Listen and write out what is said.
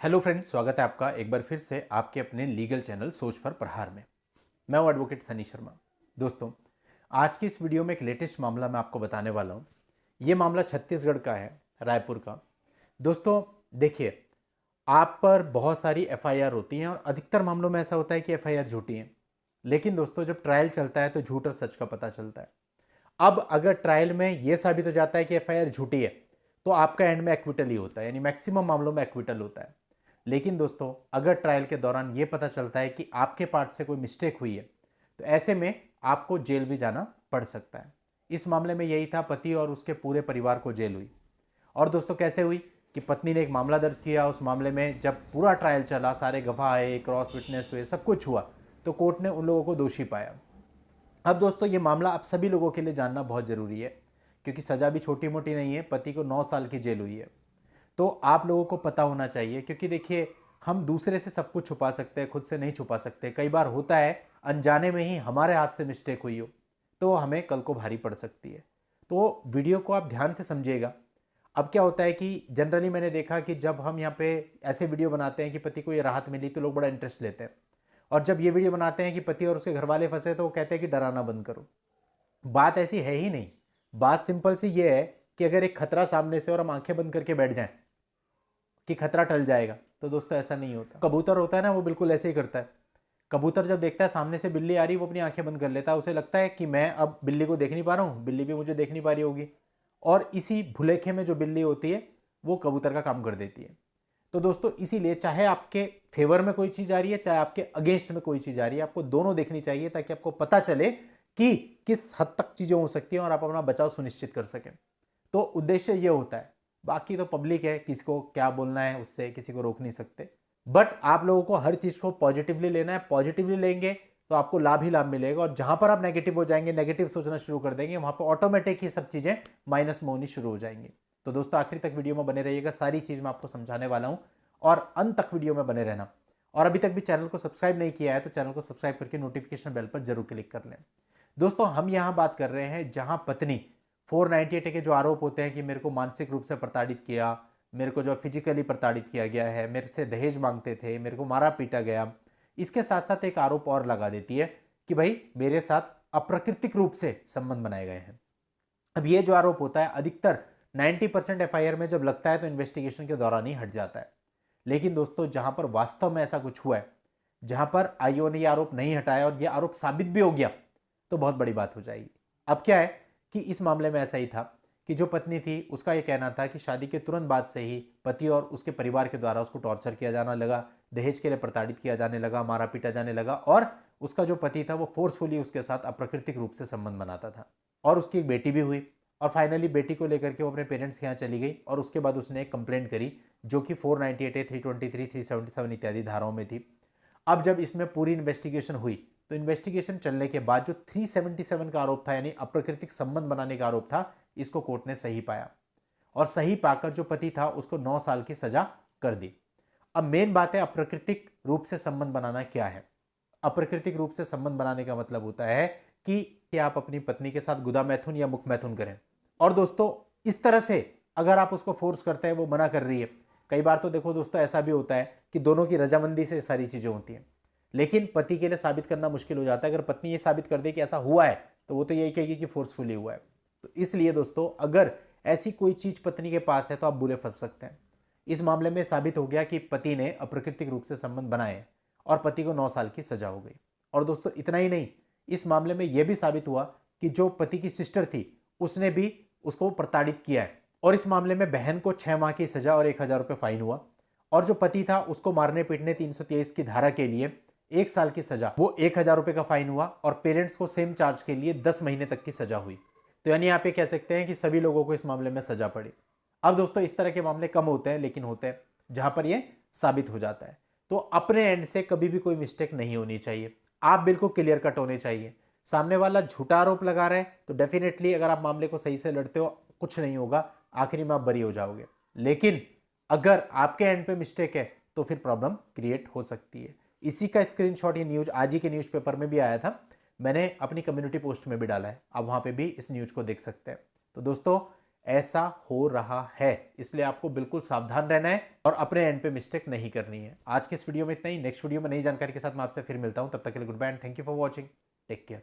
Hello friends, स्वागत है आपका एक बार फिर से आपके अपने लीगल चैनल सोच पर प्रहार में। मैं हूं एडवोकेट सनी शर्मा। दोस्तों, आज की इस वीडियो में एक लेटेस्ट मामला मैं आपको बताने वाला हूं। ये मामला छत्तीसगढ़ का है, रायपुर का। दोस्तों देखिए, आप पर बहुत सारी एफआईआर होती हैं और अधिकतर मामलों में ऐसा होता है कि एफआईआर झूठी है। लेकिन दोस्तों, जब ट्रायल चलता है तो झूठ और सच का पता चलता है। अब अगर ट्रायल में यह साबित हो जाता है कि एफआईआर झूठी है तो आपका एंड में एक्विटल ही होता है, यानी मैक्सिमम मामलों में एक्विटल होता है। लेकिन दोस्तों, अगर ट्रायल के दौरान यह पता चलता है कि आपके पार्ट से कोई मिस्टेक हुई है तो ऐसे में आपको जेल भी जाना पड़ सकता है। इस मामले में यही था, पति और उसके पूरे परिवार को जेल हुई। और दोस्तों कैसे हुई कि पत्नी ने एक मामला दर्ज किया। उस मामले में जब पूरा ट्रायल चला, सारे गवाह आए, क्रॉस विटनेस हुए, सब कुछ हुआ, तो कोर्ट ने उन लोगों को दोषी पाया। अब दोस्तों, ये मामला आप सभी लोगों के लिए जानना बहुत ज़रूरी है, क्योंकि सज़ा भी छोटी मोटी नहीं है। पति को 9 साल की जेल हुई है, तो आप लोगों को पता होना चाहिए। क्योंकि देखिए, हम दूसरे से सब कुछ छुपा सकते हैं, खुद से नहीं छुपा सकते। कई बार होता है अनजाने में ही हमारे हाथ से मिस्टेक हुई हो, तो हमें कल को भारी पड़ सकती है। तो वीडियो को आप ध्यान से समझिएगा। अब क्या होता है कि जनरली मैंने देखा कि जब हम यहाँ पे ऐसे वीडियो बनाते हैं कि पति को ये राहत मिली तो लोग बड़ा इंटरेस्ट लेते हैं, और जब ये वीडियो बनाते हैं कि पति और उसके घर वाले फंसे तो वो कहते हैं कि डराना बंद करो। बात ऐसी है ही नहीं। बात सिंपल सी ये है कि अगर एक खतरा सामने से और हम आंखें बंद करके बैठ जाएं कि खतरा टल जाएगा, तो दोस्तों ऐसा नहीं होता। कबूतर होता है ना, वो बिल्कुल ऐसे ही करता है। कबूतर जब देखता है सामने से बिल्ली आ रही, वो अपनी आंखें बंद कर लेता है। उसे लगता है कि मैं अब बिल्ली को देख नहीं पा रहा हूँ, बिल्ली भी मुझे देख नहीं पा रही होगी। और इसी भुलेखे में जो बिल्ली होती है वो कबूतर का काम कर देती है। तो दोस्तों, इसीलिए चाहे आपके फेवर में कोई चीज आ रही है, चाहे आपके अगेंस्ट में कोई चीज आ रही है, आपको दोनों देखनी चाहिए, ताकि आपको पता चले कि किस हद तक चीजें हो सकती हैं और आप अपना बचाव सुनिश्चित कर सकें। तो उद्देश्य ये होता है। बाकी तो पब्लिक है, किसी को क्या बोलना है उससे किसी को रोक नहीं सकते। बट आप लोगों को हर चीज को पॉजिटिवली लेना है। पॉजिटिवली लेंगे तो आपको लाभ ही लाभ मिलेगा, और जहां पर आप नेगेटिव हो जाएंगे, नेगेटिव सोचना शुरू कर देंगे, वहां पर ऑटोमेटिक ही सब चीजें माइनस में होनी शुरू हो जाएंगी। तो दोस्तों, आखिर तक वीडियो में बने रहिएगा, सारी चीज मैं आपको समझाने वाला हूं, और अंत तक वीडियो में बने रहना। और अभी तक भी चैनल को सब्सक्राइब नहीं किया है तो चैनल को सब्सक्राइब करके नोटिफिकेशन बेल पर जरूर क्लिक कर लें। दोस्तों, हम यहां बात कर रहे हैं जहां पत्नी 498 के जो आरोप होते हैं कि मेरे को मानसिक रूप से प्रताड़ित किया, मेरे को जो फिजिकली प्रताड़ित किया गया है, मेरे से दहेज मांगते थे, मेरे को मारा पीटा गया, इसके साथ साथ एक आरोप और लगा देती है कि भाई मेरे साथ अप्राकृतिक रूप से संबंध बनाए गए हैं। अब ये जो आरोप होता है, अधिकतर 90% एफआईआर में जब लगता है तो इन्वेस्टिगेशन के दौरान ही हट जाता है। लेकिन दोस्तों, जहां पर वास्तव में ऐसा कुछ हुआ है, जहां पर आईओ ने यह आरोप नहीं हटाया और यह आरोप साबित भी हो गया, तो बहुत बड़ी बात हो जाएगी। अब क्या है कि इस मामले में ऐसा ही था कि जो पत्नी थी उसका यह कहना था कि शादी के तुरंत बाद से ही पति और उसके परिवार के द्वारा उसको टॉर्चर किया जाने लगा, दहेज के लिए प्रताड़ित किया जाने लगा, मारा पीटा जाने लगा, और उसका जो पति था वो फोर्सफुली उसके साथ अप्राकृतिक रूप से संबंध बनाता था। और उसकी एक बेटी भी हुई, और फाइनली बेटी को लेकर के वो अपने पेरेंट्स के यहाँ चली गई, और उसके बाद उसने एक कंप्लेंट करी जो कि 498 323 377 इत्यादि धाराओं में थी। अब जब इसमें पूरी इन्वेस्टिगेशन हुई तो इन्वेस्टिगेशन चलने के बाद जो 377 का आरोप था, यानी अप्राकृतिक संबंध बनाने का आरोप था, इसको कोर्ट ने सही पाया, और सही पाकर जो पति था उसको 9 साल की सजा कर दी। अब मेन बात है, अप्राकृतिक रूप से संबंध बनाना क्या है। अप्राकृतिक रूप से संबंध बनाने का मतलब होता है कि आप अपनी पत्नी के साथ गुदा मैथुन या मुख मैथुन करें। और दोस्तों, इस तरह से अगर आप उसको फोर्स करते हैं, वो मना कर रही है। कई बार तो देखो दोस्तों, ऐसा भी होता है कि दोनों की रजामंदी से सारी चीजें होती हैं, लेकिन पति के लिए साबित करना मुश्किल हो जाता है। अगर पत्नी ये साबित कर दे कि ऐसा हुआ है तो वो तो यही कहेगी कि फोर्सफुली हुआ है। तो इसलिए दोस्तों, अगर ऐसी कोई चीज पत्नी के पास है तो आप बुरे फंस सकते हैं। इस मामले में साबित हो गया कि पति ने अप्राकृतिक रूप से संबंध बनाए और पति को 9 साल की सजा हो गई। और दोस्तों, इतना ही नहीं, इस मामले में यह भी साबित हुआ कि जो पति की सिस्टर थी उसने भी उसको प्रताड़ित किया है, और इस मामले में बहन को 6 माह की सजा और 1,000 रुपये फाइन हुआ। और जो पति था उसको मारने पीटने 323 की धारा के लिए 1 साल की सजा, वो 1,000 रुपये का फाइन हुआ, और पेरेंट्स को सेम चार्ज के लिए 10 महीने तक की सजा हुई। तो यानी आप ये कह सकते हैं कि सभी लोगों को इस मामले में सजा पड़ी। अब दोस्तों, इस तरह के मामले कम होते हैं, लेकिन होते हैं जहां पर ये साबित हो जाता है। तो अपने एंड से कभी भी कोई मिस्टेक नहीं होनी चाहिए। आप बिल्कुल क्लियर कट होने चाहिए। सामने वाला झूठा आरोप लगा रहा है तो डेफिनेटली अगर आप मामले को सही से लड़ते हो, कुछ नहीं होगा, आखिरी में आप बरी हो जाओगे। लेकिन अगर आपके एंड पे मिस्टेक है तो फिर प्रॉब्लम क्रिएट हो सकती है। इसी का स्क्रीनशॉट ये न्यूज आज ही के न्यूज़पेपर में भी आया था, मैंने अपनी कम्युनिटी पोस्ट में भी डाला है, आप वहां पे भी इस न्यूज को देख सकते हैं। तो दोस्तों, ऐसा हो रहा है, इसलिए आपको बिल्कुल सावधान रहना है और अपने एंड पे मिस्टेक नहीं करनी है। आज की इस वीडियो में इतना ही। नेक्स्ट वीडियो में नई जानकारी के साथ मैं आपसे फिर मिलता हूं। तब तक के लिए good bye and thank you for watching. Take care.